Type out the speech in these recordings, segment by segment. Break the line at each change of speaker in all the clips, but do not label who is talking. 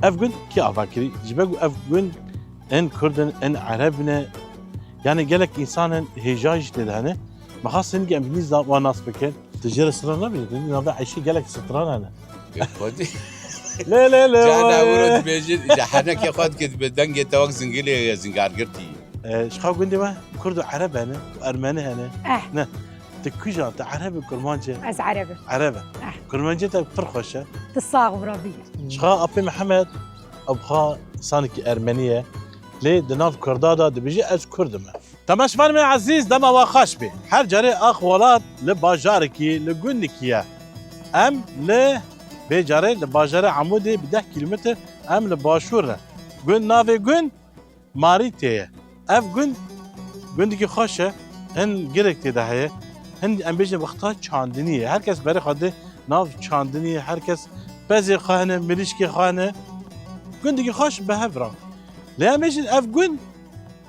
افقن كي افاكري جبقوا افقن ان كردن ان عربنا يعني قالك انسان هجاج تدهنه ما خاص نجي ام بنيز وناس بكين تجري ستران نبي نضع عيشي قالك ستران انا
خودي
لا لا لا
جانا ورد بيجي جحنك يا خود كنت بدنجي توك زنجلي يا زنجار قرتي
شخاو قندي ما كرد عرب انا وارماني انا نه تكوجا انت عربي كرمانجه
از عربي
عربه كرمانجه تا فرخشه
تصاغ بربي
شخا ابي محمد ابخا سانك ارمنيه لي دناف كردادا دبيجي از كردم تماشفان من عزيز دما واخاش بي هر جاري اخ ولاد لباجاركي لقنكيا ام ل بجاري لباجاري عمودي ب 10 كيلومتر ام لباشور قن نافي قن ماريتي اف قن قندكي خوشه هن جرك تدهيه هن ام بيجي وقتها چاندنيه herkes بري خاطر ناف چاندنيه herkes بزي خانه مليشكي خانه قندكي خوش بهفرا لا ميجن اف قن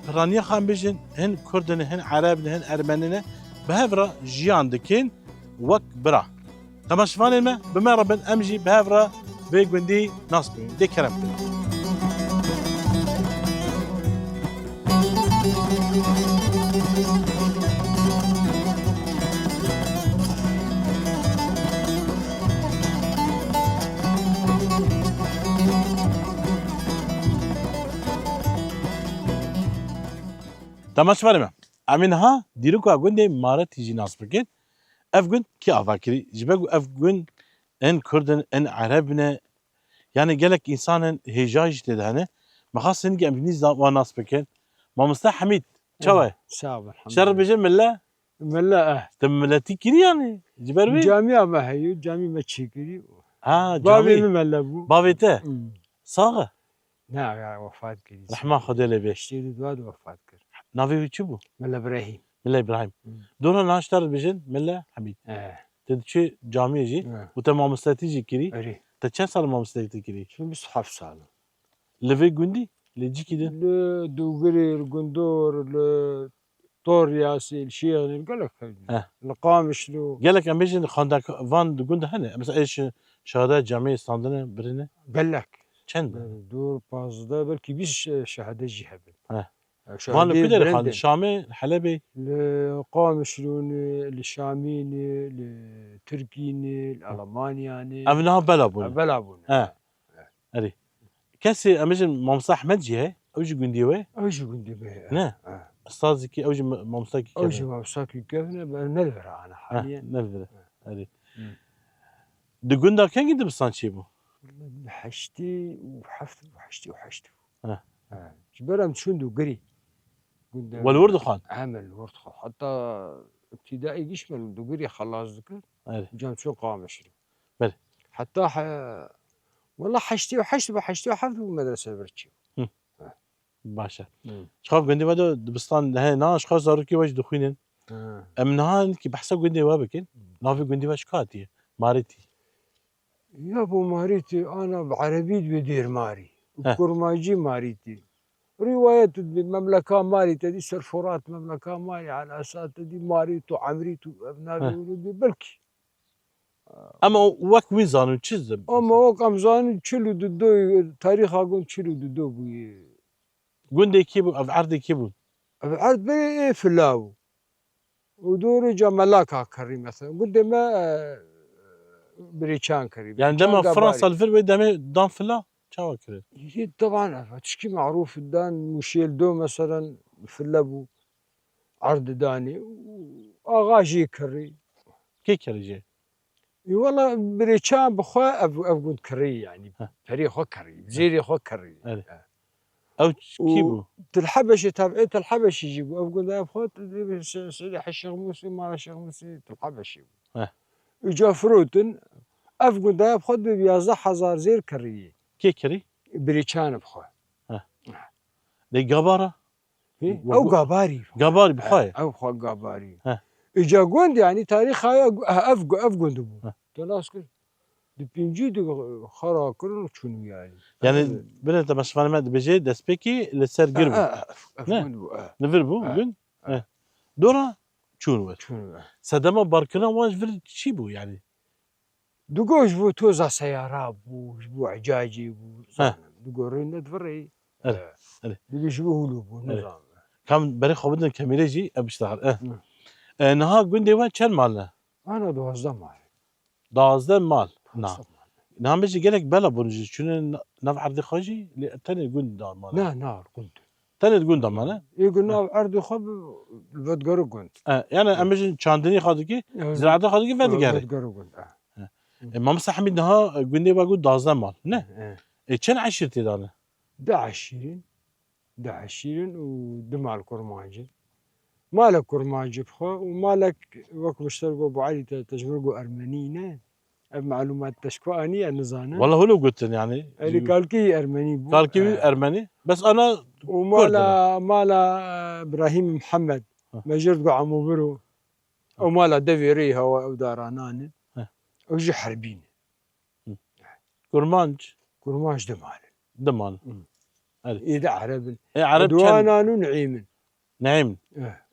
رانيا خان بيجن هن كردن هن عربن هن ارمنن بهفرا جيان دكين وك برا تماشفان ما بما ربن امجي بهفرا بيقندي نصبي دي كرم تماشفان ما امينها ديروكو اقندي مارت تيجي ناس بكين افقن كي افاكري جبقوا افقن ان كردن ان عربنا يعني قالك انسان هجاج تدهنه ما خاص نجي ام بنيز وناس بكين ما مستح حميد شوي
صعب الحمد
شر بجن ملا
ملا
تملتي كري يعني جبروي
جامعة ما هي جامعة ما تشكري
ها
بابي
جامي
ملا بو
بابيته صاغه
نعم يا وفاة كري
رحمه خدي له بيش
اشتري دواد وفاة كري
نافي تشبو
ملا ابراهيم
ملا ابراهيم دورا ناشتر بجن ملا حميد تدشي جامعه جي وتمام مستاتيجي كري
اري
تشان صار ما مستاتي كري
شو بس حف سال
لفي جندي لجي كده
دوغري القندور طور ياسي الشيخ قال لك القامش له
قالك ام بيجن خاندك فان جند هنا مثلا ايش شهادات جامعه استاندنا برينه
قال لك
چند
دور بازده بلكي بيش شهاده جهبل
فان كده خان الشامي الحلبي
القامش لوني الشاميني التركيني الالمانياني
ابنها بلابون
بلابون
اري كاسي امجن ممسح احمد جهه اوجي جنديوي
اوجي جنديوي
نه استاذك اوجي ممساكي
اوجي ممساكي كيف نلفر انا حاليا
نلفر اري دقندا كان قد بستانشيبو
حشتي وحشتي جبرم شندو قري
والورد خان
عمل ورد خان حتى ابتدائي يشمل دوغري خلاص ذكر جام شو قامش
بلى
حتى والله حشتي وحفظ المدرسه برتشي
باشا شخاف قندي بدو دبستان هاي ناش خاص زاركي واش دخينن امنها كي بحسب قندي وابكن نافي قندي واش كاتي ماريتي
يا ابو ماريتي انا بعربي بدير ماري وكرماجي ماريتي رواية المملكة ماري تدي سرفورات مملكة ماري على أساس تدي ماريتو عمريتو أبنائي ولدي بلكي
أما وك وين زانو تشزب
أما وك أم زانو تشلو ددو تاريخ أقول تشلو ددو بي
قندي كيبو أو عرضي كيبو
عرض بي فلاو ودوري جا ملاكا كري مثلا قد ما بريشان كري
يعني دما فرنسا الفيلم دما دان فلا شو كري
هي طبعا تشكي معروف الدان مشيل دو مثلا فلابو عرض داني واغاجي كري
كي كري جي
والله بريشان بخوا افقد كري يعني تاريخ كري زيري خو كري
او كيبو
الحبشي تابعت الحبشي يجيبوا افقد افخوت سيدي الشغموسي ما الشغموسي الحبشي اجا فروتن افقد افخوت بيازا حزار زير كري
كي كري
بريشان بخوا
دي قبارة
او قاباري
بخواي
او خوا قاباري اجا قوند يعني تاريخ افقد بو تلاس كل دي بينجي دي خرا كل شنو يعني
بنت مش فاهم بيجي دسبيكي لسر قرب نفربو قن دورا شنو سدما باركنا واش فيل شيبو يعني
دوغوش بو توزا سيارات بو عجاجي بو دقورين ندفري
أري.
بيشبهوا لوبو نظام
كم بري خوبنا كاميريجي ابشتغل
نعم.
نها قندي وين كان مالنا
انا دوازده مال
12 مال نعم
12 مال.
نعم بيجي قالك بلا بونجي شنو نفع عرض خاجي تاني قند مال
نا نار كنت
تاني قند مال
يقولنا عرض خب بدقرو كنت
يعني امجن شاندني خادكي زراعه خادكي فدقاري
بدقرو كنت
ما مسح حميد نها قندي بقول 12 مال نه كان عشرتي دانا
11 ودمع الكرماجي مالك كرماجي بخو ومالك وقت مشتركوا ابو علي تجمرقوا ارمنينا معلومات تشكواني النظام
والله هو لو قلت يعني
اللي قال كي ارمني بو
قال كي ارمني بس انا
ومالا ابراهيم محمد ما جرد عمو برو ومالا دفيري هو ودارانان وجي حربين
كرمانج
كرماج دمال
دمان
اذا عرب
عرب
عدوانا نعيم
نعم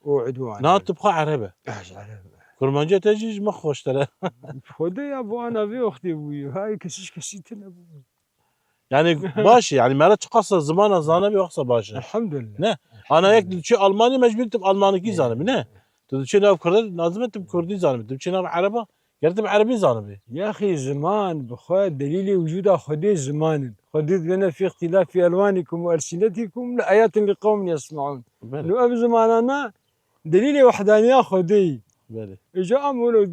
وعدوان
لا تبقى عربه
عرب
كرمانجة تجي ما خوش ترى
خذي يا ابو انا في اختي ابوي هاي كسيتنا ابوي
يعني باشي يعني ما قصة زمان زانبي وقصة باشا
الحمد لله
نه انا يك شيء الماني مجبور تب الماني كي زانبي نه تدشي ناف كرد لازم تب كردي زانبي تدشي ناف عربه قرتب عربي زانبي
يا اخي زمان بخوا دليل وجود خدي زمان خديت بنا في اختلاف في الوانكم والسنتكم لايات لقوم يسمعون لو اب زماننا دليل وحدانيه خدي
بله
اجا امولو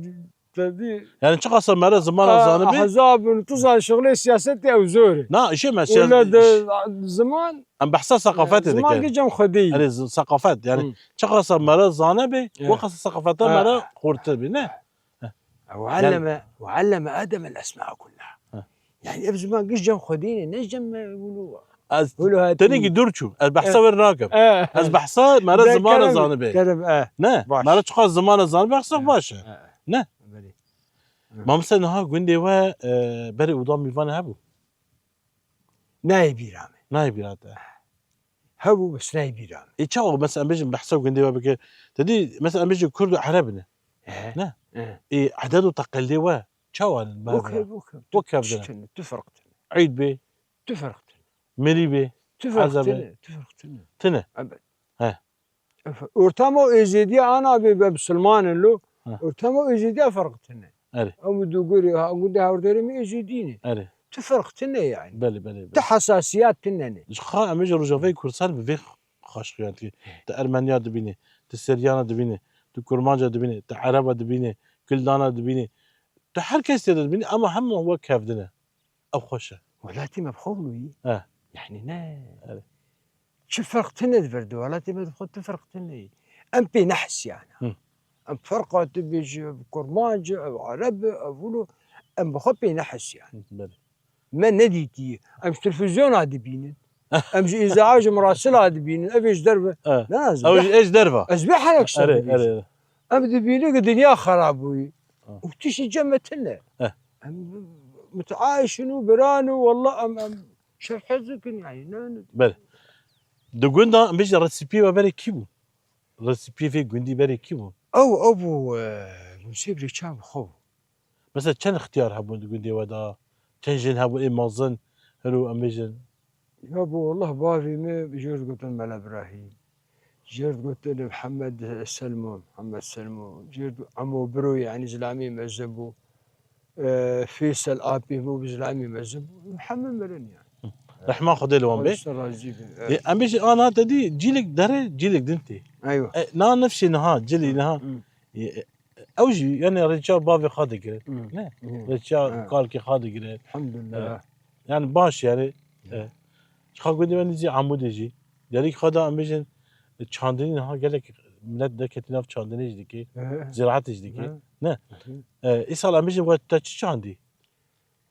تبي
يعني شو قصة مرة زمان زانبي
احزاب تصل شغله سياستي او زوري
لا شيء ما
ولا
شيء
زمان
ام بحسها ثقافات
زمان كي جم خدي
يعني ثقافات يعني شو قصة مرة زانبي وقصة ثقافتها مرة قرتبي نه
وعلم ادم الاسماء كلها يعني ابن زمان قش جم خديني نجم
يقولوا تنيجي دورشو بحسها وين راكب از بحسها مرة زمان زانبي
كلام
نه مرة شو زمان زانبي بحسها باشا نه ما مثلا ها قندي و بري وضام ميفان هبو
نايبي رامي
نايبي راته
هبو بس نايبي رامي
يتشاو مثلا بيجي بحسب قندي و بك تدي مثلا بيجي كرد عربنا نه اي عدد تقلدي و تشاو
وكيف تفرق
عيد بي
تفرق
مري بي
تفرق
تنه
ابد
ها
ورتمو ازيدي انا بسلمان له ورتمو ازيدي فرقتنا
اري
او دوغوري قد هاوردري مي ازيديني
اري
تفرقتنا يعني
بلي
تحساسيات تنني
خا امج رجافي كورسان بفي خاش يعني ارمنيا دبيني تسريانا دبيني تكرمانجا دبيني تعربا دبيني كلدانا دبيني هر كيس دبيني اما هم هو كافدنا او خوشه
ولاتي ما بخولوي يعني نا
اري
شوف فرقتنا الفردو ولاتي ما تفرقتنا ام بي نحس يعني ام فرقه تبي كرمانج او عرب او ام بخبي نحس يعني ما نديتي ام تلفزيون هذه بينت ام ازعاج مراسل هذه بينت ايش دربه لا
او ايش دربه
ازبح لك شغل
اري
ام دبينك الدنيا خراب وي وتشي جمتنا متعايش شنو برانو والله ام شوف حزك يعني
بله دقوندا بيجي ريسيبي وبري كيبو ريسيبي في قندي بري كيبو
او ابو نسيب لي كان خو
مثلا كان اختيار هبون قندي ودا تنجن هبو اي مازن هلو اميجن
يا ابو والله بافي ما جرت قلت مال ابراهيم جرت قلت محمد السلمون جرت عمو برو يعني زلامي مزبو فيصل ابي مو بزلامي مزبو محمد ملن يعني
رحمن خدي لهم بي اميجن انا تدي جيلك دري جيلك دنتي
ايوه
نا نفسي نها جلي نها اوجي يعني رجال بافي خادق نه رجال قال كي خادق
الحمد لله
يعني باش يعني خا قندي من يجي عمود يجي يعني خدا اميجن تشاندني نها قال لك ملت دكت ناف تشاندني ديكي زراعه ديكي نه ايصال اميجن وقت تشاندي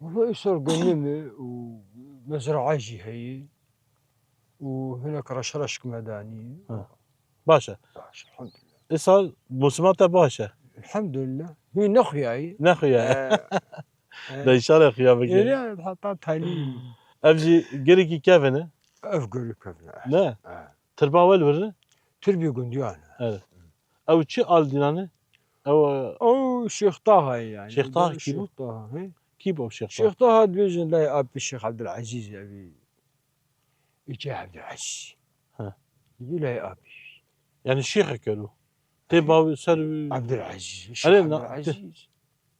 والله يصير قنمه ومزرعه هي وهناك رشرشك مداني
باشا
الحمد لله
ايصال موسماته باشا
الحمد لله هي نخيا هي
نخيا لا ان شاء الله خيا بك
لا حطات تالي
ابجي قريكي كيفنا
افقر كيف
لا تربا ولور
تربيه قنديان
او تشي الدينانه او
شيخ طه يعني
شيخ طه
شيخ طه
كيف أو شيخ
الشيخ طه بيجن لا أبي الشيخ عبد العزيز أبي يجي عبد العزيز
ها.
يبي لا أبي
يعني الشيخ كانوا تبا سر
عبد العزيز الشيخ
أنا
عبد
نا-
العزيز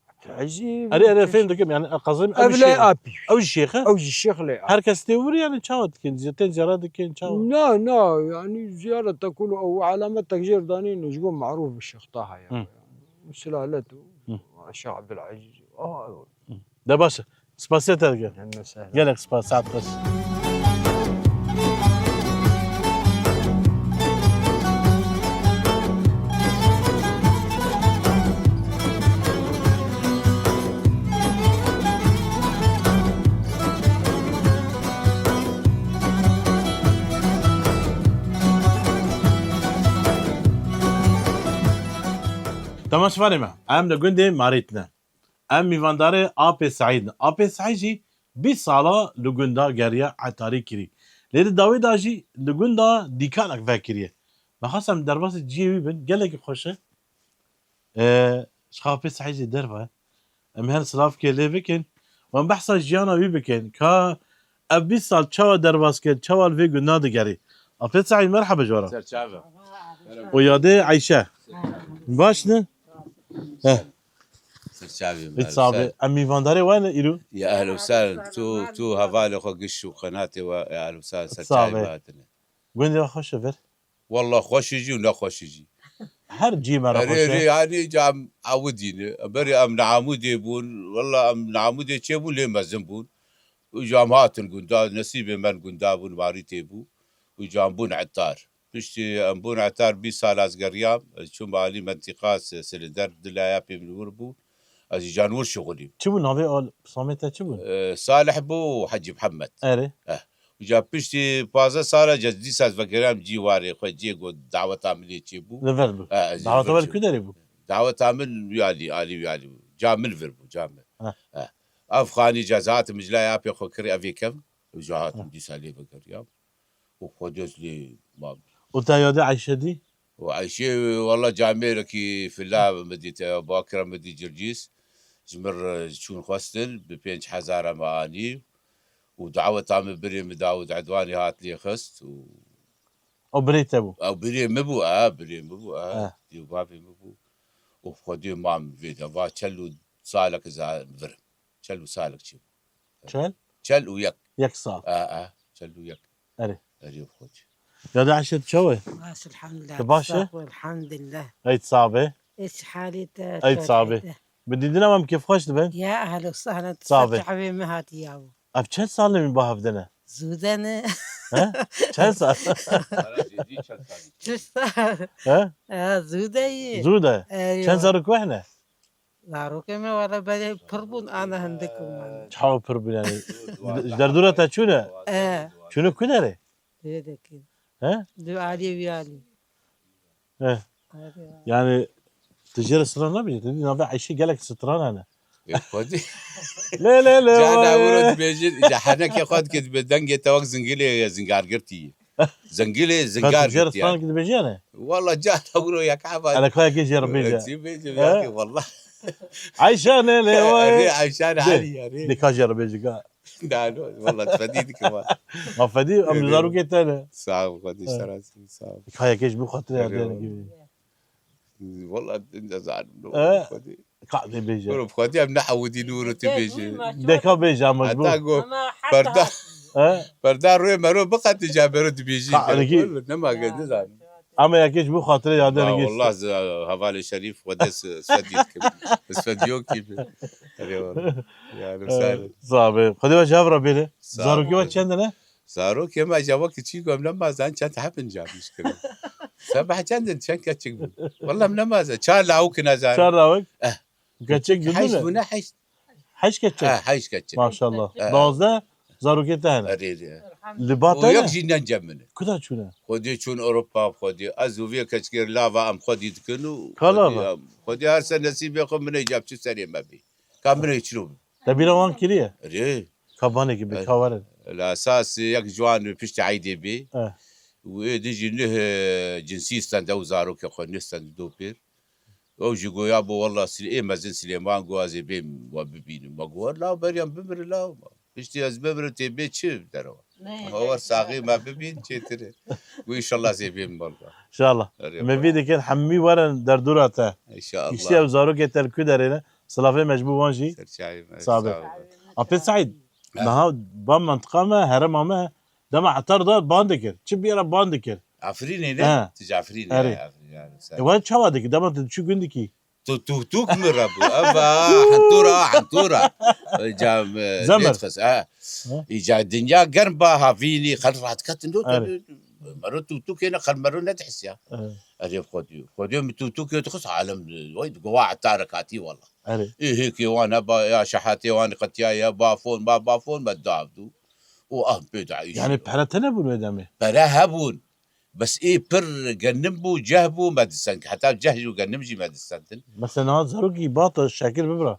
عبد العزيز
أنا فهمت كم يعني قصدي أبي
أبي
الشيخ
لا أبي
أو الشيخ
أو الشيخ لا أبي
هركز توري يعني شاوت كن زيتين زيارات كن شاوت
لا يعني زيارة تكون أو علامة تكجير دانين شقون معروف بالشيخ طه يعني سلالته الشيخ عبد العزيز
ده باشا سباسيت هذا
أهلا وسهلا
قالك سباس ساعة قص تمام شفاني ام لگوندی ماریتنه ام میوانداره آپ سعید آپ سعید جی 20 ساله لگوندا گریه عطاری کری لیده داوی داجی لگوندا دیکانک وکریه بخواستم درباس جیوی بن گلک خوشه شخاف سعید جی دربا ام هن صراف که لی بکن و ام بحثا جیانا بی بکن که اب 20 سال چوا درباس کن چوا الوی گناه دگری آپ سعید مرحبا جورا
سرچاوه
و یاده عیشه باش نه
سرچاوه
اتصابه ام میوانداره وين ایرو
يا اهلا وسهلا تو هفالي خو قش وقناتي يا اهلا وسهلا
صعبة.
سرچاوه
وين خوش فر
والله خوش يجي ولا خوش يجي
هر جي مرة
ري
خوشه
يعني جام عوديني بري ام نعمودي يبون والله ام نعمودي تشيبون ليه مزنبون وجام هاتن قندا نسيبي من قندابون ماريتي بو وجام بون عطار بشتي ام بون عطار 20 سال از قريام شو مالي منطقه سلندر دلايابي من وربو از جانور شغلي
شو نوفي اول صامته شو
صالح بو وحجي محمد
اري
وجا بشتي بازا سالا جدي ساز فكرام جيواري خو جيغو دعوة عملية تشيبو
لفربو دعوة اول كدري بو
دعوة عمل يالي جامل فيربو جامل
آه.
افغاني جازات مجلا يابي خو كري افي كم وجاهات دي سالي فكريام وخدوز لي ما
وتا يودي عايشة دي
وعايشي والله جاميركي في الله مديت باكر مدي جرجيس جمر شون خواستن ببينج حزارة معاني ودعوة عم بريم داود عدواني هات لي خست
او بريت ابو
او بريم مبو بريم مبو ديو بابي مبو وخدي مام فيدا با تشلو سالك زا فرم تشلو سالك شو
شال
تشلو يك
يكسر
تشلو يك
اري
خد
يودي عايشة شوي
باش الحمد لله
تباشا؟
تصاق والحمد لله
اي صعبة
ايش حالي
اي صعبة بدي دينا مام كيف خوش دبن
يا اهلا وسهلا
صعبة.
تصاق حبيبي هاتي يابو
اب چند سال من باهف دنا
زودنا
ها چند سال
تشتغل
ها
زودي
زوده
ايوه
چند سال كوحنا
داروك ما ولا بالي بربون انا عندكم
تحاول برب يعني دردورة تا شونه شنو كدري
يدك
ها
دو علي ويالي
ها يعني تجير الستران نبي تدي نبي عايشي قالك ستران انا
خدي
لا لا لا
جانا
والله.
ورد بيجي حنك يا خد كده بدنجي توك زنجيلي يا زنجار قرتي زنجيلي زنجار
تجير
قرتي
الستران كده بيجي انا
والله جانا ورو يا كعبة
انا كواك يجي ربيجا
بيجي ياكي والله
عايشان انا
ري عشان علي يا ري
دي كاجي ربيجا
والله تفديدي كمان
ما فدي ام زارو كيت انا
صعب خدي اشتريت صعب
كواك يجي بخاطر يعني
والله انت زعل خدي
قاعد بيجي
ورو خدي ام نحودي نور تبيجي
ديكا بيجي مجبور
اتاقو
انا
بردا
ها
بردا روي مرو بقى تجابرو تبيجي
قاعد
نما قد زعل
اما ياكيش بخاطر يا
لا
دنا
والله هفالي شريف ودس سفديتكم بس فديوكي يا وسهلا
صعب خدي وجه ربيله
صعب.
زارو كيف عندنا
صاروا كما جاوك تشيكم لما زان كانت حفن جاب مشكله سبح جندن شن كتشك والله من ما زان كان لاوك نزان
شراوك كاتشك
حيش
دندنا
بنا حيش
حش كاتشك
حيش كتشك
ما شاء الله دوزده زارو كيت هنا
اريد
لباطه
ويكجي ننجم
كذا شنو
خدي شون اوروبا خدي ازوفيا كتشكير لافا ام خدي تكنو
خلاص.
خدي هرسه نسيب يقوم من يجاب شو سريع ما بي كان من يشلوب
تبي وان كليه
ري
كابانك بكاورن
الاساس يك جوان بيشتي عيدي بي
اه
وديجي له جنسيستان دو زارو كخو نستان دو بير اوجي قو يابو والله ايه مازن سليمان قوازي بيم وببين ما قو لا بريم بمر لا اشتي از بمر تبي تشي دروا هو ساقي ما ببين تشتري وان شاء الله زي بيم برضه
ان شاء الله مفيد كان حمي ورن دردوراته
ان شاء
اشتي
الله
وزارو كتر كدرنا صلافه مجبو وانجي صابر ابي سعيد نها بام منطقه ما هرم ما دم عطر دار باندكر تشبيره باندكر
عفريني لا تجي عفريني
يعني وين شوادك دم شو عندك
توك مربو ابا حنطوره جام
زمر
نتفس يجا الدنيا قربا هافيني خل راح تكتندو مرو توك هنا خل مرو نتحس يا اريب خديو توك تخص عالم وين قواعد تاركاتي والله
إيه
هيك وانا يا شحاتي وانا قتيا يا بافون ما بافون ما دابدو بدع
يعني بحرتنا بالودامي
برهبون بس ايه بر جنبو جهبو مدسن حتى جهجو جنبجي مدسن
مثلا هذا زروكي باطل شاكر ببرا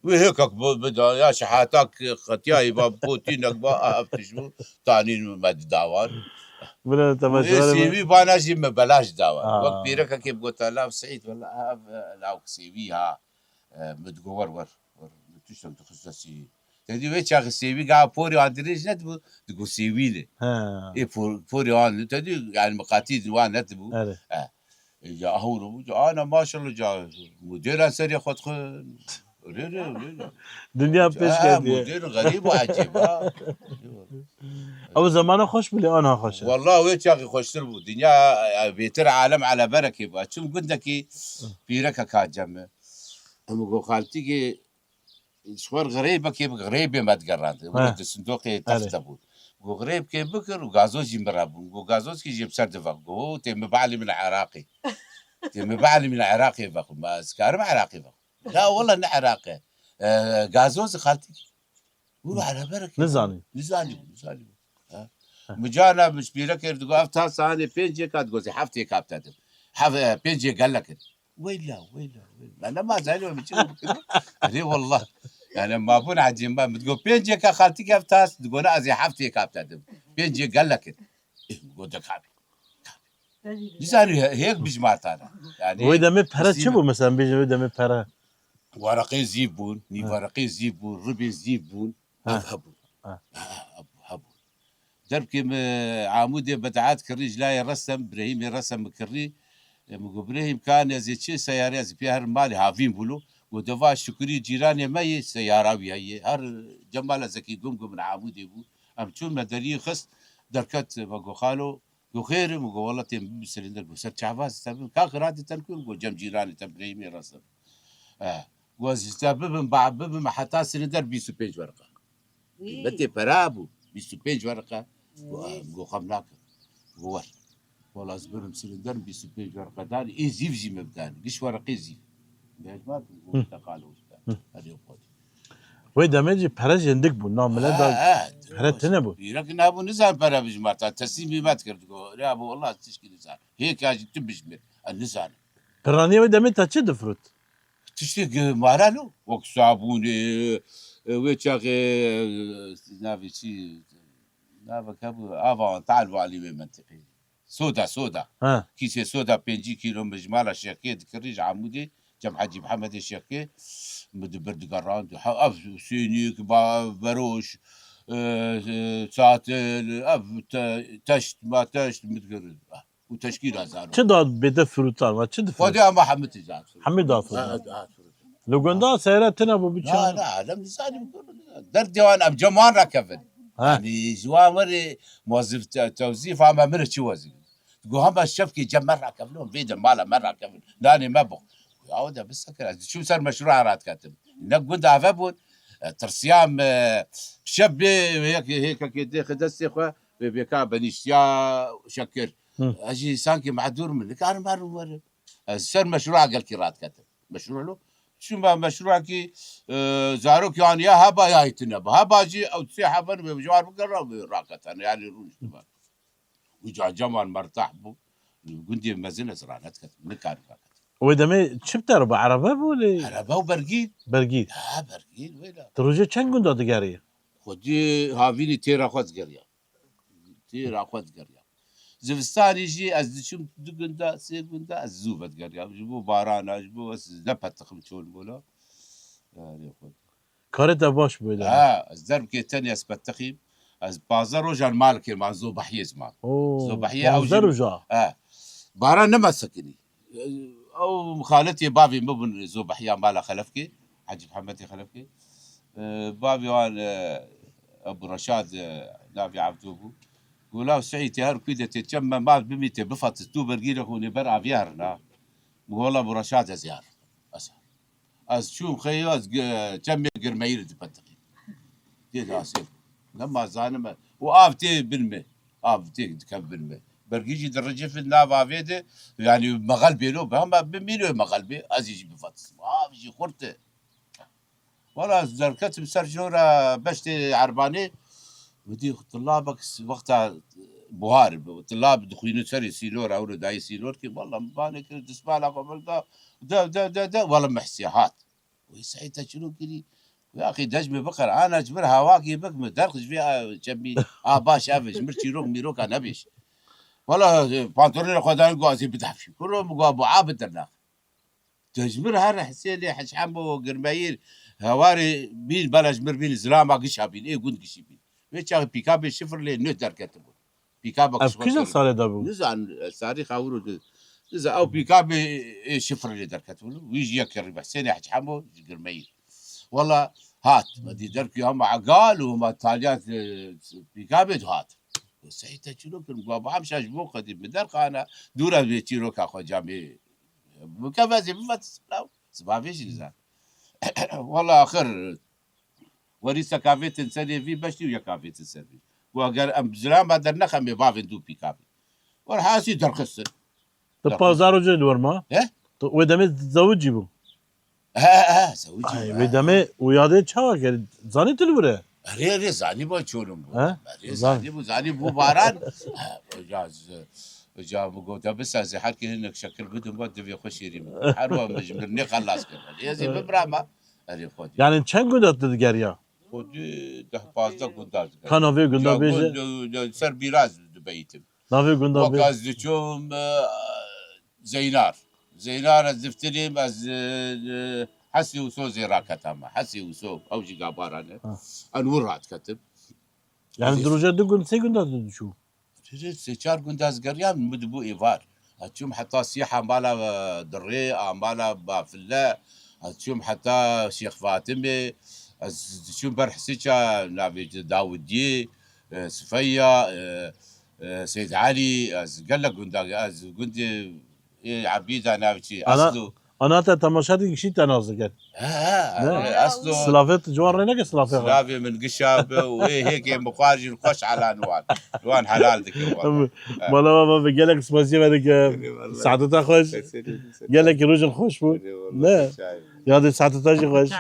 وهيك بدا يا شحاتك ختياي بوتينك با افتشو تاني مد داوان
ولا تماشي
سي في بانا جي ببلاش داوان وقت بيرك كيف قلت لا سعيد ولا لا سي في ها متقور ور تشتم تخصصي تدي ويش اخي سي في قاعد بوري اندريج نتبو تقول سي في لي اي بوري ان تدي يعني مقاتيل وان نتبو جا هورو انا ما شاء الله جا مدير سري خد
دنيا بيش كده
مدير غريب وعجيب
او زمان خوش بلي انا خوش
والله ويش يا اخي خوش تربو دنيا بيتر عالم على بركه بقى شو قلت في ركا كان جنب هم خالتي شوار غريبه كيف غريبه ما تقرانت ولد الصندوق تختبو غريب كيف بكر وغازوز يمرابون وغازوز كي يجيب سرد فقو تم بعلي من العراقي تم بعلي من العراقي فقو ما سكارم عراقي فقو لا والله انه عراقي غازوز خالتي هو على بركه نزاني مجانا مش بيركر تقول افتح ثاني بينجي كات جوزي حفتي كابتن بينجي قال لك ويلا انا ما زالوا بيجي والله يعني ما بون عجيب ما بتقول بينجي كخالتي كافتاس تقول ازي حفتي كابتن بينجي قال لك قول لك حبي هيك بجمعت انا يعني
وإذا مبهرة شبو مثلا بيجي وإذا مبهرة
ورقي زيبون ني ورقي زيبون ربي زيبون هبو درب كيم عامودي بدعات كريج لا يرسم ابراهيم يرسم كري ابراهيم كان يزيد شي سيارة يزيد فيها المال هافين بلو ودفع شكري جيراني ما هي سيارة وياي هر جمال زكي قم من عامودي بو ام تشون مدري خص دركت بقو خالو قو خير وقو والله تيم بسلندر قو سر شعباز تبين كا قرادي تنكون قو جم جيراني تبراهيم يرسم وزيستابب بعبب حتى سلندر بيسو بيج ورقة بتي برابو بيسو بيج ورقة قو خملاك قو والله اصبرهم سلندر بيسو بيج ورقة داني ايه زيف زي مبداني قش ورقي زيف ما تقالوا هذه يقول
وإذا ما يجي بهرة جندك بو نعم لا دا بهرة تنبو
لكن ابو نزال بلا بجماعة تسليمي ما تقدر يا ابو والله تشكي نزال هيك اجي تبجمر النزال
برانية وإذا متى تشد فروت
تشتكي مارالو وقت صابوني ويتشاغي نافي شي نافا كابو افا تعالوا علي منطقي سودا كيسي سودا 5 كيلو مجمالة شيكي تكريج عمودي جمع حجي محمد الشيخي مدبر دقران اف سينيك بروش ساتل اف تشت ما تشت متقرر وتشكيل هزار
تشد بيد فروتان ما تشد فروت
ودي ما حمد تجاه
حمد دافر لو قندا سيارات تنبو بيتشان
لا لم نسالي در ديوان اب جمان ركبن يعني جوامر موظف توظيف اما مرة شو وظيفه تقول هم الشفكي جمر ركبلهم بيد مالا مرة ركبن داني ما بق عودة بس كذا شو صار مشروع رات كاتب نقول عفبون ترسيام شاب هيك كده خدست اخوه بيكا بنيشيا شكر اجي سانكي معدور منك انا ما مر صار مشروع قال كي رات كاتب مشروع له شو ما مشروع كي زاروك يعني يا هبا يا يتنب هبا جي او تسيح هبا بجوار بقرب راكت انا يعني روش تبع وجا جمال مرتاح بو قندي مزنه زرانات كاتب نكار
وإذا ما شفت أربع عربة ولا
عربة وبرقيد
برقيد
برقيد ولا
تروجي كم قندو تجارية
خدي هافيني تيرا خد قرية زفستان يجي از شو دقندا سيقندا الزوبة قريا جبو بارانا جبو لبت تخمشون بولا يعني خود
کارت باش بوده
از درب که تنی از بتخیم از بازار و جان مال که ما زوبحیه زمان زوبحیه او
بازار وجا
باران نما سكني او خالتي بابي مبن زوبحيا مالا خلفكي حاج محمد خلفكي بابي وان ابو رشاد نافي عبدوبو قولوا سعيتي هر كيدة تتجمع ما بميتي بفت ستوبر جيرك ونبر افيارنا والله ابو رشاد زيار از شو خيو از جمع قرمير تبتقي كده اسير لما زانم وابتي بالمي ابتي تكبر برجيجي درجة في النافا فيدي يعني مغلبي له بهم بميلو مغلبي ازيجي بفتس بيجي خرته والله زركت بسرجورة بشتي عرباني بدي طلابك وقتها بوهار طلاب دخولين سري سيلور او داي سيلور كي والله مبانك تسمع لك قبل ده والله محسيات ويسعيتها شنو كذي يا اخي دجمي بقر انا اجبر هواكي بك مدرخش فيها جنبي باش افش مرتي روك ميروك انا بيش والله بانتورين خدان قاسي بدحفش كلهم ابو عابد درناخ تجبر هر حسين حش حمو قرمايل هواري بين بلاش مربين زلاما قشابين ايه قند قشيبين ويش بيكاب شفر لي نقدر كتبه بيكاب
اف كذا صار دابو
نزعن التاريخ اورو نزع او بيكاب شفر لي در كتبه ويجي يكر حسين حش حمو قرمايل والله هات بدي دركي هم عقال وما تاليات بيكاب هات سعيدة شنو كن بابا مش عجبوك قديم بدرك انا دورا بيتيروك اخو جامي مكافزي ما تسمعوا سبابيش لزان والله اخر وريسا كافيت سنه في بشتي ويا كافيت سنه وقال ام زلام بدر نخم بافن دو بيكابي ورحاسي درخص
بازار وجه دورما
ايه
ودمي تزوجي بو
زوجي
ودمي وياده تشاوا كان زاني تلبره
ري زاني بو تشولم
ها
زاني بو باران جاب قوتا بس زي حكي هناك شكل بدون بود في خشيري حروا مجبرني خلاص كده يا زي ببرامه اري خود
يعني چند گندات دگریا
خودی 10-15 گنداز
کاناوی گندا بیجه
سر بیراز بیتم
ناوی گندا بیجه
وقاز دچوم زینار از دفتریم از حسي وسو زي راكتاما حسي وسو او جي قابارانه انور هات كتب
يعني دروجه دو گند سه گندات دشو
سي چار گنداز قريان مدبو ايفار هتشوم حتى سياحه مالا دري مالا بافلا هتشوم حتى شيخ فاطمه تشوم برحسيكا نافي داودي صفيه سيد علي قال لك قندي عبيده نافي اصله
انا تماشا شي تنازل قال
اصله
سلافيت جوار رينك
سلافي من قشاب وهيك مخارج الخش على الوان حلال ذيك
والله ما بقول لك سباسي هذيك ساعتها خوش قال لك روج الخوش بو لا يا هذه ساعتها جي خوش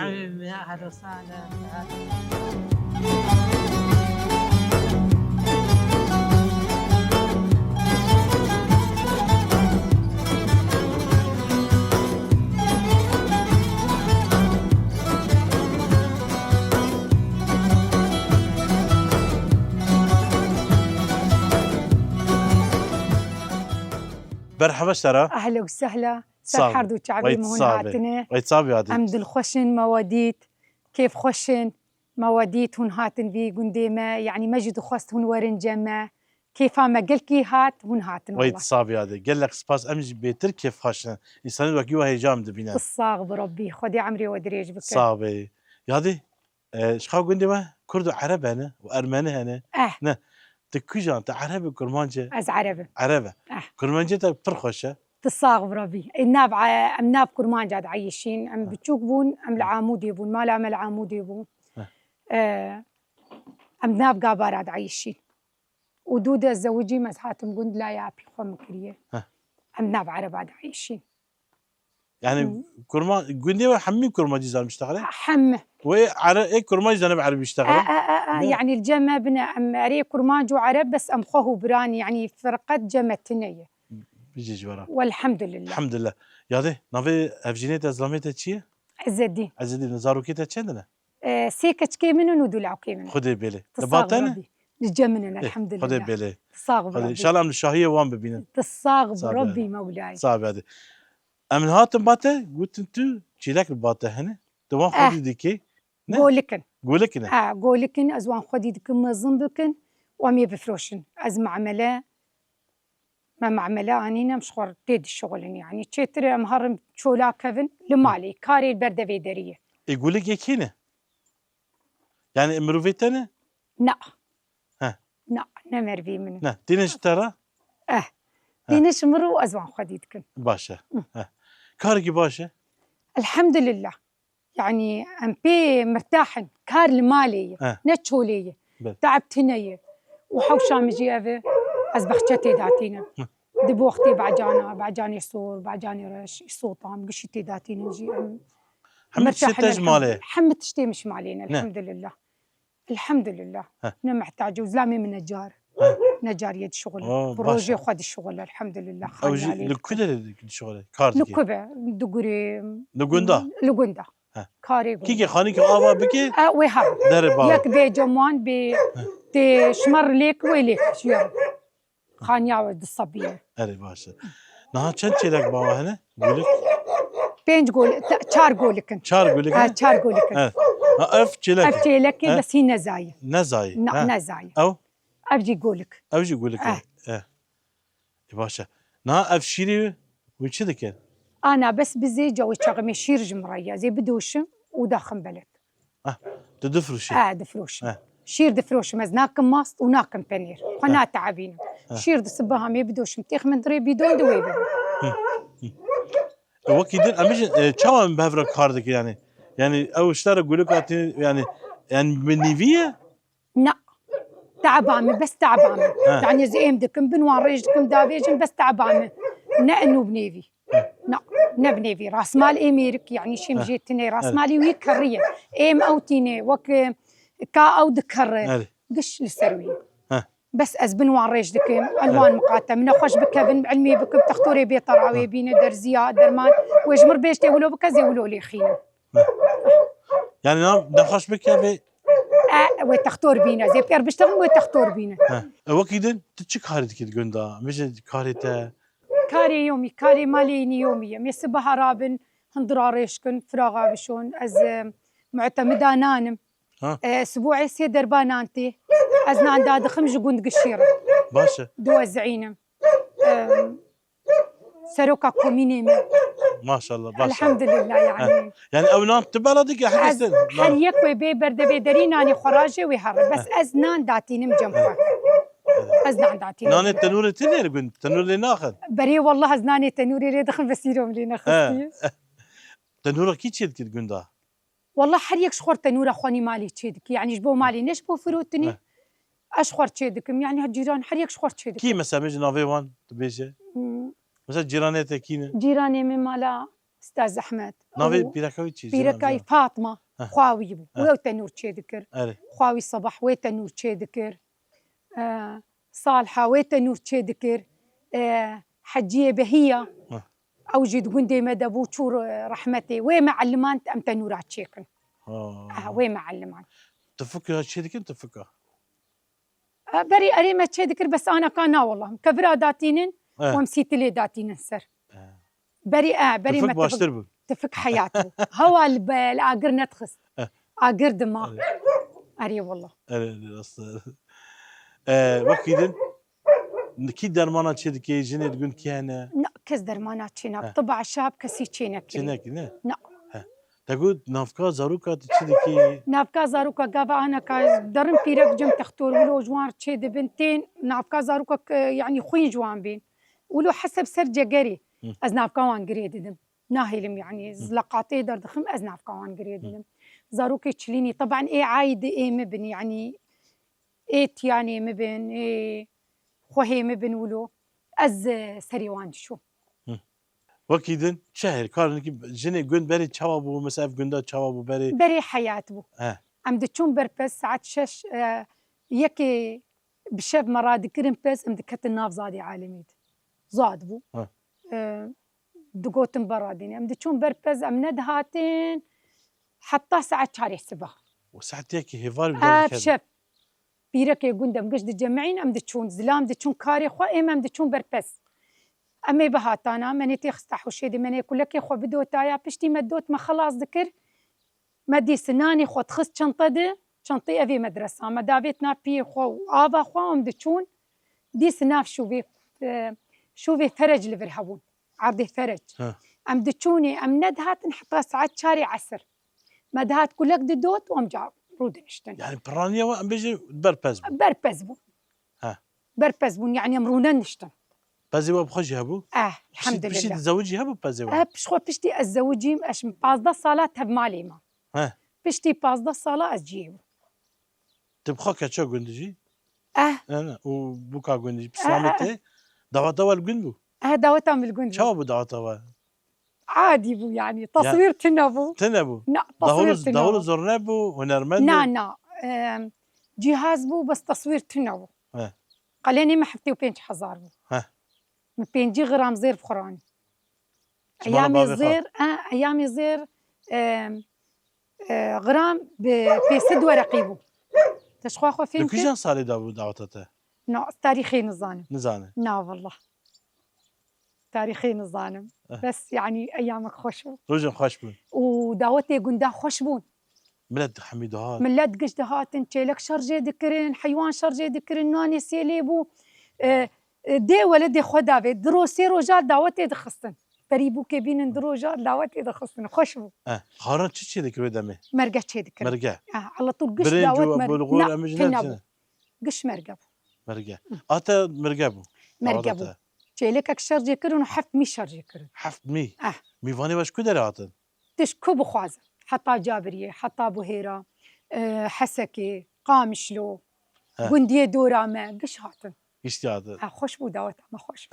مرحبا شرا
اهلا وسهلا
صعب.
سرحرد وشعبي مهون هاتنا
ويتصابي هذه
عمد الخشن مواديت كيف خشن مواديت هون هاتن في قنديمة يعني مجد وخست هون ورن جمع كيف ما قلكي هات هون هاتن والله
ويتصابي هذه قال لك سباس امج بيتر كيف خشن انسان الوكي وهي جامد بينا
الصاغ بربي خدي عمري ودريج بك
صعبه يا هذه شخا قنديمة كرد وعرب هنا وارمني هنا نه تكوجان عربي كرمانجه
از عربي
عربه كرمانجه ترخشه
تصاغ بربي الناب ام ناب كرمان جاد عايشين ام بتشوك بون ام العامود يبون ما لا العامود يبون ام ناب قابار عاد عايشين ودودة الزوجي مزحاتم قند لا يابي خم كريه ام ناب عرب عاد عايشين
يعني كرمان قندي حمي كرماجي زال مشتغله
حمه
ايه كرماجي زال عربي يشتغل
يعني الجمع بنا ام اري كرماج وعرب بس ام خوه براني يعني فرقت جمع تنيه
بيجي جوارا
والحمد لله
الحمد لله يا ده نافي افجينيت ازلاميت تشيه
عز الدين
عز الدين نزارو كيتا تشندنا
سيكتش كي منو ندلعو كي منو
خدي بالي
نباتنا الجمنن الحمد
خدي
لله
بالي
تصاغ
خدي ان
بربي
شاء الله من الشهيه وان ببينن
تصاغ
صعب
بربي
يعني.
مولاي
صعب هذه امن هاتم باته قلت انتو تشيلك الباته هنا دوان خدي ديكي نه
قولكن
قولك نه
قولكن أزوان خديدكن مزن بكن ومي بفروشن از معملة ما معملة أنينا مشخور تيد الشغلن يعني تشتري مهرم شولا كفن لمالي كاري البردة بيدرية
يقولك يكينه يعني مروفيتنا
نا
ها
نا نمر بي منه
نه دينش ترى
دينش مرو أزوان خديدكن
باشا ها كاركي باشا
الحمد لله يعني أم بي مرتاحن كار المالية نتشولية
بل.
تعبتنية وحوشا مجي أبي از بختي داتينا دبو اختي بعجاني صور بعجاني رش صوتام قشتي داتينا نجي
حمد شتاج مالي
حمد تشتي مش مالينا الحمد لله الحمد لله انا محتاجه وزلامي من نجار نجار يد شغل بروجي خد الشغل الحمد لله
خاني عليه لكل الشغل كارد
لكبه دغري لغوندا كاري
كيكي خانيك ابا بكي
وها
دربا
ياك بي جموان بي تي شمر ليك ويليك شير خانيا ود الصبيه
اري باشا نها چند لك بابا هنا قولك
بينج قول چار قولكن
چار قولك
چار قولكن
اف چلك
اف چلك بس هي نزاي
نزاي
نزاي
او
افجي قولك
اوجي قولك باشا نها اف شيري وش ذكر
انا بس بزي جوي شغمي شير جمريه زي بدوشم وداخن بلد
تدفرش
دفروش شير دفروش مزناكم ماست وناكم بنير قناة تعابين شير دسبها مي بدوشم تيخ من دري بدون دوي
وكيدن امجن چاوان بهفرا كاردك يعني او اشترى قولك يعني من نيفيه
لا تعبانه بس تعبانه يعني زي دكم بنوان ريجكم دافيجن بس تعبانه نأنو بنيفي لا نبنيفي راس مال اميرك يعني شي مجيتني راس مالي ويكريه ام اوتيني وك كا او دكر قش للسرويه بس از بنوان ريج دكم الوان مقاته من خوش بكبن علمي بكم تختوري بي طراوي بينا درزيا درمان ويجمر بيشتي ولو بكزي ولو لي خينا
يعني نعم نخش بكبي
وتختور بينا زي بير بيشتغل وتختور بينا
وكيدن تتشك كاريت كيد غندا مش كاريتا
كاري يومي كاري ماليني يومية مسبها رابن هندراريشكن فراغا بشون از معتمدة نانم اسبوعي سيدر بانانتي از نان داد خمج قند قشيرة
باشا
دوزعينم سروكا كومينيمي
ما شاء الله باشا
الحمد لله يعني
او نان تبلدك يا حسن
حريك وبي برد بيدرين اني خراجي ويهرب بس از نان داتينم جنبها أزنان داتي
ناني التنوري تنير قلت تنوري ناخذ
بري والله أزناني تنوري لي دخل بسيرهم لي ناخذ
تنورة كي تشيد كي تقول
والله حريك شخور تنورة خواني مالي تشيدك يعني جبو مالي نشبو فروتني أشخور تشيدكم يعني هالجيران حريك شخور تشيدك
كي مثلا مش نافي وان تبيشه مثلا جيرانيته كينا
جيراني من مالا أستاذ أحمد
نافي بيركاوي تشي
بيركاي فاطمة خواوي ويو تنور تشيدكر خواوي صباح وي تنور تشيدكر صالحة ويتنور تشيدكر حجية بهية أو جد قندي مدبو تشور رحمتي وي معلمان أم تنورات تشيكن وي معلمان
تفكر هالشيدكر تفكر
بري أريمة تشيدكر بس أنا كانا والله كفرا داتينن ومسيت لي داتينن سر بري بري
تفك باشتربو
تفك حياته هوا الآقر نتخس آقر دماغ أري والله
وكيدن كي درمانات شد كي جنة تقول كي أنا
لا كز درمانات شينا طبع الشاب كسي شينا
شينا كنا
لا
تقول نافكا زاروكا تشد كي
نافكا زاروكا قابا أنا كدرم بيرك جم تختور ولو جوار تشد بنتين نافكا زاروكا يعني خوين جوان بين ولو حسب سرجة قري أز نافكا وان قري دم ناهلم يعني زلقاتي در دخم أز نافكا وان قري دم زاروكا تشليني طبعا إيه عايد إيه مبني يعني إيت يعني مبن إيه خوهي مبن ولو از سريوان شو
وكيدن شهر كارنكي جني قند بري تشاوبو مساف قندا تشاوبو
بري حياة بو ام دتشون بربس ساعات شش يكي بشاب مراد كرم بس ام دكت الناف زادي عالميد زاد بو دقوتن برادين ام دتشون بربس ام ندهاتين حتى ساعات شاري سبا
وساعات يكي هيفار
بشاب بيرك يقندم قش دجمعين أم دتشون زلام دتشون كاري خو أم دتشون بربس أمي بهاتانا مني تيخستحو شيدي مني كلك خو بدو تايا بشتي مدوت ما خلاص ذكر مدي سناني خو تخص شنطة شنطي أبي مدرسة ما دابتنا بي خو آبا خو أم دتشون دي سناف شوفي فرج اللي برهبون عرضي فرج أم دتشوني أم ندهات نحطها ساعات شاري عسر مدهات كلك ددوت وأم جاب رودنشتن
يعني برانيا وام بيجي بربزبون
بربزبون يعني امرونا نشتن
بازي وبخوجي هبو
الحمد
بشتي
لله
تزوجي هبو بازي
بشخو بشتي الزوجي اش بازدا صلاة هب مالي ما بشتي بازدا صلاة أجيب
تبخوك شو قندجي انا وبوكا قندجي بسلامته دعوة اول قندو
دعوتها من القندو
شو ابو دعوة اول
عادي بو يعني تصوير تنبو لا تصوير تنبو
دهول زرنبو هنرمندو
نا جهاز بو بس تصوير تنبو قاليني ما حفتي وبينج حزار بو من بينجي غرام زير بخراني ايامي زير ايامي زير غرام بسد ورقي بو تشخوا خو فين
كيجان صاري دعوتته
نا تاريخي نزانم
نا
والله تاريخي نزانم بس يعني ايامك خوش بو
روجن خوش بون
ودعوتي قندا خوش بون
ملد حميدهات
ملد قشدهات انتلك شرجي ذكرين حيوان شرجي ذكرين ناني سيليبو دي ولدي خدا بي دروسي رجال دعوتي دخستن بريبو كبين دروجات دعوتي دخستن خوش بو
خارن تشي ذكر دمي
مرقه تشي ذكر
مرقه
على طول قش دعوت
مرقه
قش مرقه
اتا مرقه
تشيلك شرجي كرن حفت مي شرجي كرن
حفت مي ميفاني باش كدر هاتن
تشكو بخوازه حتى جابريه حتى بوهيرة حسكي قامشلو قنديه دورامه قش هاتن
اشتياد
خوش بو دعوتها ما خوش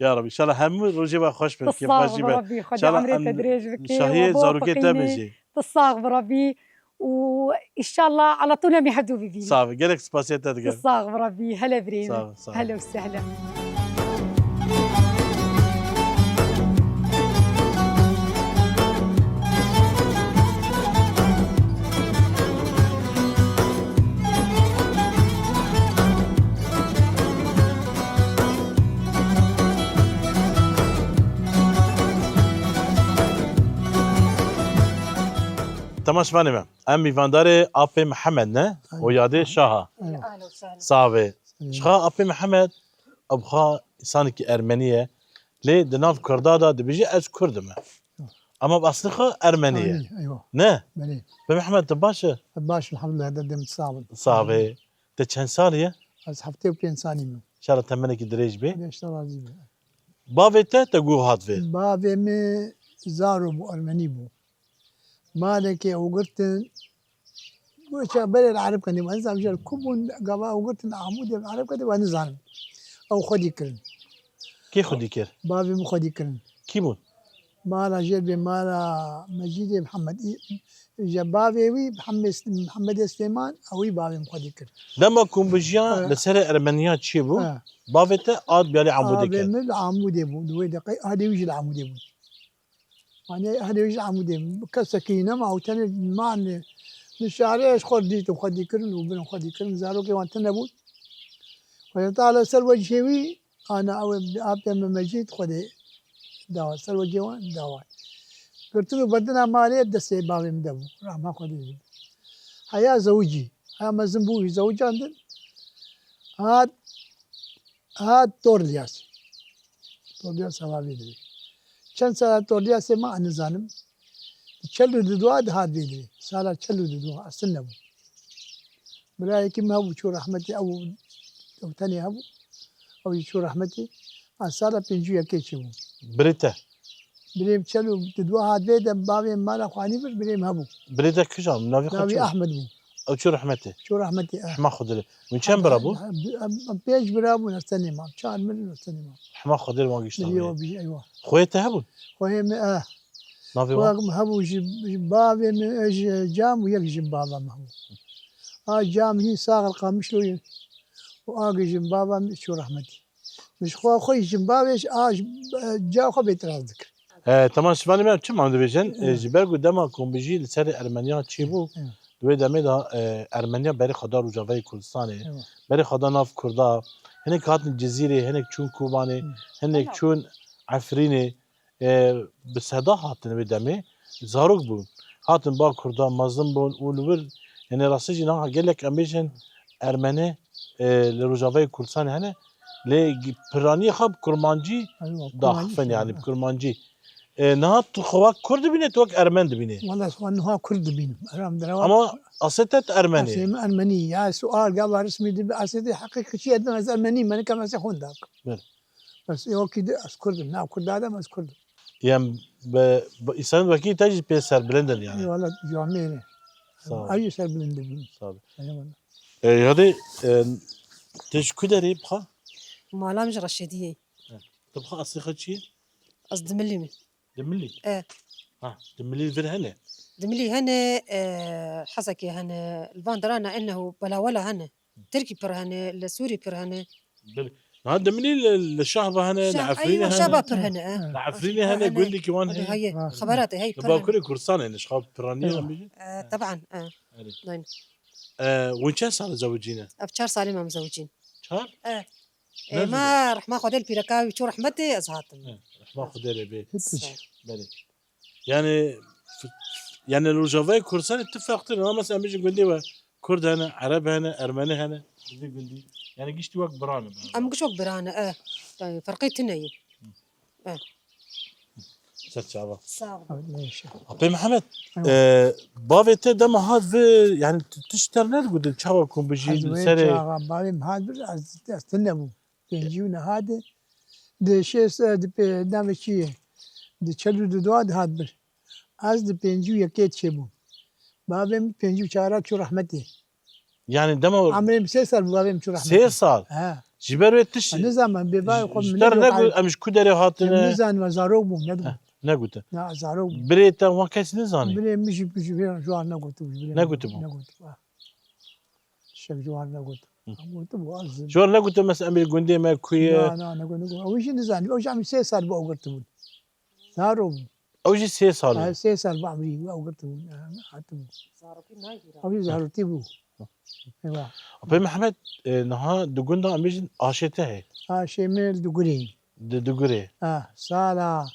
يا رب ان شاء الله هم روجي خوش بك كيف
باجي ربي خد عمري تدريج بك
شهيه زاروكي تمشي
تصاغ بربي وان شاء الله على طول ما يحدوا بي
صافي قالك سباسيت تدقى
تصاغ بربي هلا بريم هلا وسهلا
تماش فانيما امي فانداري ابي محمد نه ويادي شاها صافي شخا ابي محمد ابخا انسانك ارمنيه لي دناف كردادا دبيجي از كردمه اما باصلخه ارمنيه
ايوه
نه
بلي
محمد تباشا
الحمد لله دم تصابل
صافي تشن ساليه
از هفته وبين ثاني ان
شاء الله تمنك دريج بي
ليش ترى
بافيتا تقو هات في
بافي مي زارو بو ارمني بو مالك وقلت وش بلي العرب كان ما انزل مشان كوبون قبا وقلت عمود العرب كده وانزل او خدي كرن
كي خدي كر
بافي مو خدي كرن
كيمون
مالا جيبي مالا مجيد محمد جبابي وي محمد سليمان اوي بافي مخدي كرن
لما كون بجيان لسر ارمنيات شيبو بافيتا اد بيالي عمودي كر
من العمود بو دوي دقيقه هذه وجه العمود بو يعني هذا وجه العمود كسكينه ما هو تاني ما الشعريه ايش خديت وخدي كرن وبن خدي كرن زاروكي وانت نبوت ويطالع سر وجهي انا او ابي مجيد خدي دواء سر وجهي دواء قلت له بدنا ماليه دسي بابي مدبو راح ما خدي هيا زوجي هيا مزنبوي زوجي عندن هاد توردياس ما بيدري كان سنة توردياس ما أنا زانم تشلو ددواد هاد بيدري سالا تشلو ددواد أستنبو بلاي كم هبو شو رحمتي أو تاني هبو أو شو رحمتي سالا بينجو يكيشبو
بريتا
بريم تشلو ددواد بيدا بابي مالا خواني بريم هبو
بريتا كجام
ناوي أحمد بو
أو شو رحمتي حما خضر من كم برابو؟
بيج برابو نستني ما كان من نستني ما
حما خضر ما قشطة
أيوة
خويته هبون
خويهم
نافي
هبو بابي جام ويك جنب بابا ما هو جام هي صاغ القامش له واجي جنب بابا شو رحمتي مش خوي جنب بابا جا خو بيترازك
تمام شفاني ما كم عم دبيجن جبال قدامكم بيجي لسر ألمانيا تشيبو دوی دمی دا ارمنیا بری خدا روجاوی کردستانه
أيوة.
بری خدا ناف کردا هنک هاتن جزیره هنک چون کوبانه هنک چون عفرینه بسدا هاتن وی دمی زاروک بون هاتن با کردا مظلوم بون اولور یعنی راستی جنا گلک امیشن ارمنه لروجاوی کردستانه هنه لی پرانی خب کرمانجی
أيوة.
داخفن يعني بكرمانجي نهات خواك كرد بينه توك ارمن بينه
والله سؤال إنه كرد بين
اما اصلت ارمني
أسيم أرمني يا سؤال قبل رسمي دب أسيدي حقيقة شيء أدنى بس أرمني ما أنا كمان سيخون ذاك
بل.
بس يو كده أذكر نعم كرد هذا ما أذكر
يعني بإنسان وكي تجي بيسر بلندن
أي
يعني
والله جامعين
صعب
أي سر بلند بين
صعب
أي والله
هذه تش كدري بخا
مالامج رشيدية
تبخا اصيخه شيء
قصد ملي
دملي
ايه
ها دملي في هنا
دملي هنا حسكي هنا الفاندرانا انه بلا ولا هنا تركي بر هنا السوري بر هنا
بل هذا دملي الشهبه هنا العفرينه
ايوه
هنا
شباب بر هنا
العفرينه هنا قول لي كمان هي
هي خبراتي هي بر
باكوري كرسان يعني شخاب برانيه
أيوة.
هم بيجي
طبعا نعم
وين كان صار زوجينا
ابشار سالمة مزوجين
شهر
ما رح ما خذ البيركاوي شو رحمتي ازهاتم
رح باخذ لي بي
هتش
بلي يعني يعني لو جافاي كردستان اتفاق انا مثلا بيجي يقول لي كرد هنا عرب هنا ارمني هنا بيجي يقول لي يعني قشتي وقت برانا
ام قشوك برانا يعني فرقيت تنية
ست شعبان
ليش
ابي محمد بافيت دم هاد في يعني تشتر نقول تشاوركم بيجي سري
بعدين هذا استنبو يجيونا هذا ده شيء ده نعمل شيء ده شلو ده دواد هذا از ده بينجو يكيد شبو بابم بينجو شارك شو رحمتي
يعني دم
عمري سيسال بابم شو رحمتي
6 سال
ها
جبروا تش
النظام بيباي يقوم من
اشتر نقول امش كدري هاتنا
نزان وزاروب ندو
نقول
نا زاروب
بريتا وكاس نزاني
بلي مش جوان نقول
نقول
نقول شك جوان نقول قلت
شو انا قلت مثلا امير جندي ما كوي
لا نقول وش نزان وش عم سيسال بقى قلت زاروب
اوجي 6 سال
سيسال بعمري بقى قلت حتى او زاروتي بو ايوه
ابي محمد نها دغوندا اميجن اشته
شمال دغري
دغوري
سالا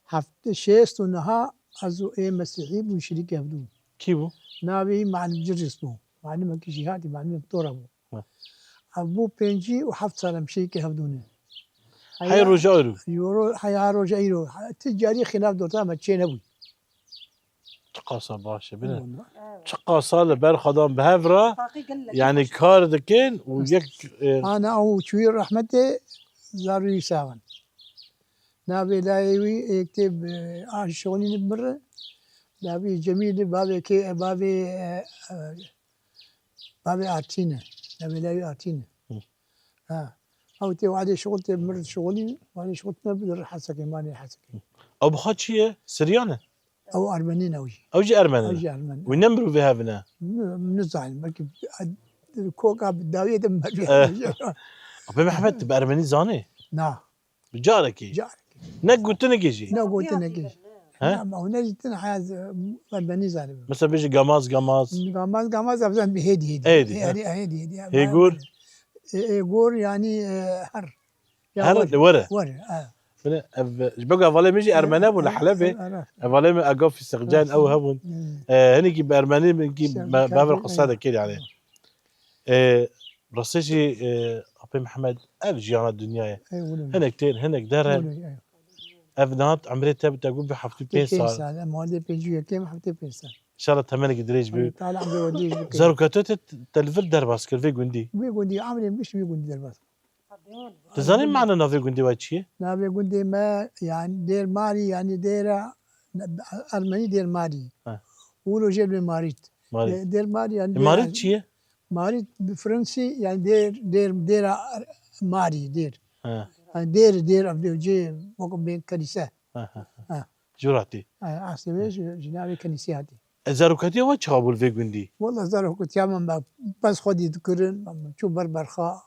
هفت شيست ونها ازو مسيحي وشريك يبدو
كيبو
نابي مع الجرس بو معلم كشي هادي معلم دكتور ابو بنجي وحفت سلام شيك يهبدوني
هاي رجايرو
يورو حيارو جايرو تجاري خلاف دورتا ما تشين ابوي
تقاصا باشا بنا تقاصا لبر خدام بهفرا يعني كار دكين ويك
انا او شوير رحمتي زارو يساون نابي لايوي يكتب شغلين بمره نابي جميل بابي كي بابي ارتينا نابي لايوي ارتينا او تي وعدي شغلتي بمرت شغلي وانا شغلتنا بدر حسكي ماني حسكي
ابو خاتشي سريانه
او ارمنيين
اوجي ارمني
اوجي ارمني
ونمروا في هافنا
نزعل مركب كوكا بالداويه دم
ابي محمد تبقى ارمني زاني
نعم
بجاركي
جارك
نقول تنقيجي
لا قلت نجي
ها
ما هو نجي حاز ارمني زعل
مثلا بيجي قماص
قامات ابزان بهدي هدي
يقول
يقول يعني هر
هر ورا
ورا
بقى فالي ميجي ارمناب ولا حلبي فالي اقف في سقجان او هبون هنيجي بارمني بنجي باب القصاده كده يعني رصيشي ابي محمد ارجع الدنيا هنا كتير هنا قدر افنات عمري تبت اقول بحفتي بيسال
ما ودي بيجي كم حفتي بيسال
ان شاء الله تمنك دريج بي
طالع عمري ودي
زارو كاتوت تلفل درباس كيف جندي
بيقولي عمري مش بيقولي درباس
تزاني معنا نافي جندي واتشي
نافي جندي ما يعني دير ماري يعني دير ارمني دير ماري ولو جيب ماريت دير ماري يعني
ماريت شي
ماريت بالفرنسي يعني دير ماري دير دير عبد جي وقم بين كنيسه
جراتي
عسيبش جنابي كنيسياتي
زارو كاتي واتش قبول في جندي
والله زارو كنت ياما بس خدي ذكرن شو بربرخاء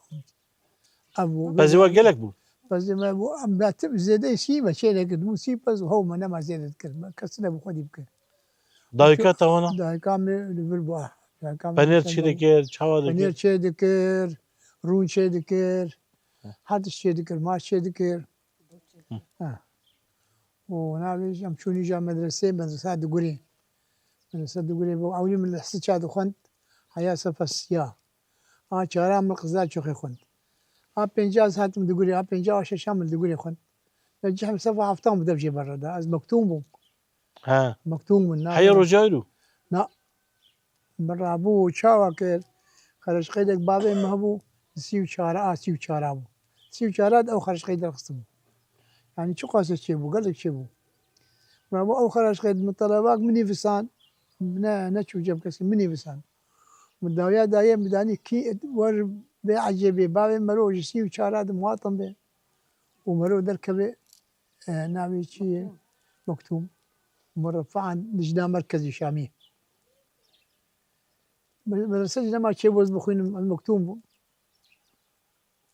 ابو
بس هو قالك بو
بس ما ابو زيد شيء ما شيء لكن مو شيء بس هو ما زيد ذكر كسنا ابو خدي بك
دایکا توانا
دایکام لول بوه دایکام
پنیر چی دکر چاوا
پنیر
دکر
چه دکر رون چه دکر هر چه دکر ماش چه دکر و نابیش ام چونی جا مدرسه دگوری مدرسه دگوری بو اولی من الحصة شاد خوند حياة سفسيا شهرام القزاز شوخي خوند بنجاز هاتم دگوری بنجاز شامل دگوری خوند نجح مسافة عفتام بدبجي برا ده از مكتوم
ها
مكتوم من
حیا رجایلو
لا برا ابو شاوا كير خرج قيدك بابي مهبو سيو شارع سيو شارع ابو سيو شارع او خرج قيد القسم يعني شو قاسة شيبو قال لك شيبو برابو او خرج قيد من طلباك مني فسان نشو جاب كسي مني فسان من داويا دايم بداني كي ور بعجبي بابي مرو سيو شارع مواطن به ومرو دركبه نامي شي مكتوم مرفعا لجنة مركزي شامي مدرسة ما شيء بوز بخوين المكتوم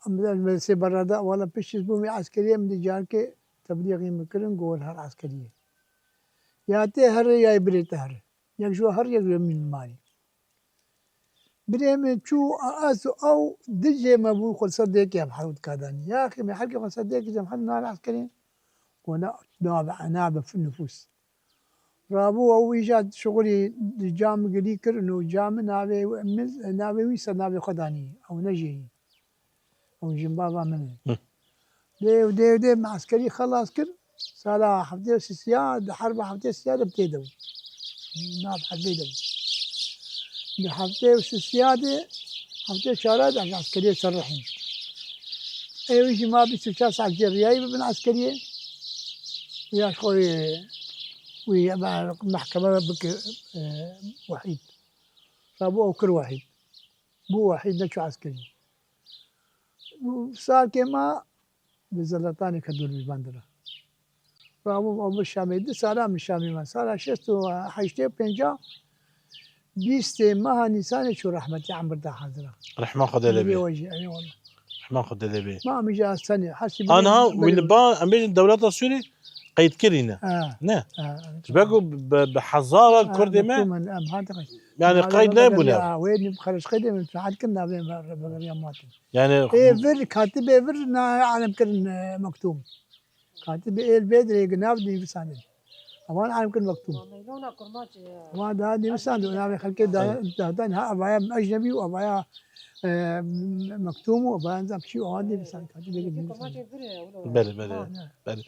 المدرسة برا دا ولا بيش بومي عسكرية من جانك تبليغي مكرن جول هر عسكرية يا تهر يا بري تهر يجوا هر يجوا من مالي بري من شو أسو أو دجى ما بقول خل صدق يا محمود كاداني يا أخي ما حركة خل صدق يا محمد نار عسكرية وأنا نابع في النفوس رابو أو إيجاد شغلي جام قلي كرنو جام نابي نابي ويسا نابي خداني أو نجي أو جنبابا مني ديو مع عسكري خلاص كر سالا حفتي سياد حرب حفتي سيادة بتيدو ناب حبيدو حفتي سيادة حفتي شارات عسكرية سرحين أيوة يجي ما بيسوشاس على الجرياي من عسكرية يا خوي ويا محكمة بك وحيد فابو كل واحد بو وحيد نشو عسكري صار كما بزلطاني كدور بالبندرة فابو الشامي دي صار من الشامي ما صار شستو حيشتي بنجا بيستي ما نيسان شو رحمتي عم بردا حاضرة
رحمة خدا لبي
اي والله
رحمة خدا لبي
ما مجا سنة حسي
انا وين با ام بين الدولات السوري قيد كرينا نه باقوا بحزارة كردي ما يعني قيد لا يبولا
وين بخرج قيد من فعل كنا بغيامات
يعني
ايه فر كاتب ايه فر عالم كن مكتوم كاتب ايه البيدري جنابني بساند امان عالم كن مكتوم ما ده دي بساند انا خلك ده ها ابايا اجنبي وابايا مكتوم وابايا نظام شيء وهذه بساند كاتب
بله بله بله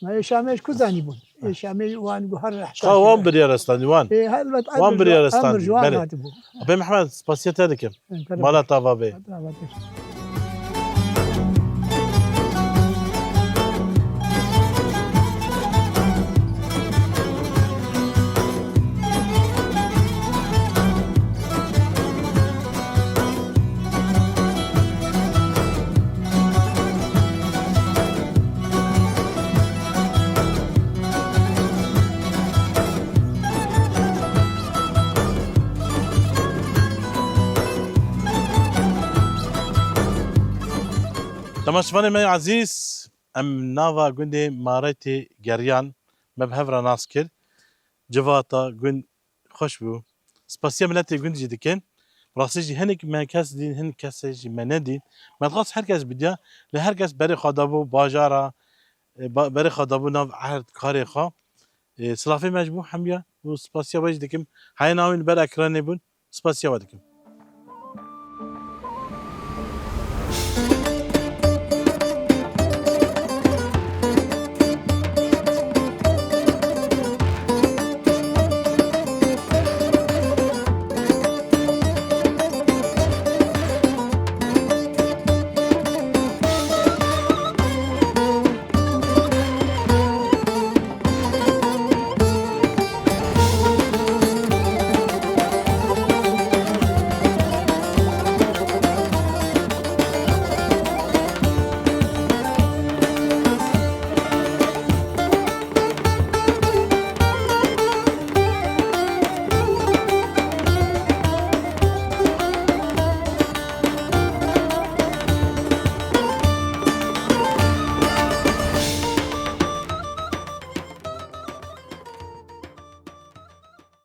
ما يشامش كوزاني بون يشامي وان جوهر
وان بريارستان وان
ايه
وان بريارستان
بله
بله ابي محمد سباسيت هذيك مالا طافا بي تماشفاني مي عزيز ام نافا قندي ماريتي جريان مبهفرا ناسكر جواتا قند خوشبو سباسيا ملاتي قند جديكين راسيجي هنك ما كاس دين هنك كاسيجي ما ندين ما تغاص هركاس بديا لهركاس بري خدابو باجارا بري خدابو ناف عهد كاري خا سلافي مجبو حميا وسباسيا واجدكم هاي ناوين بر اكراني بون سباسيا ودكم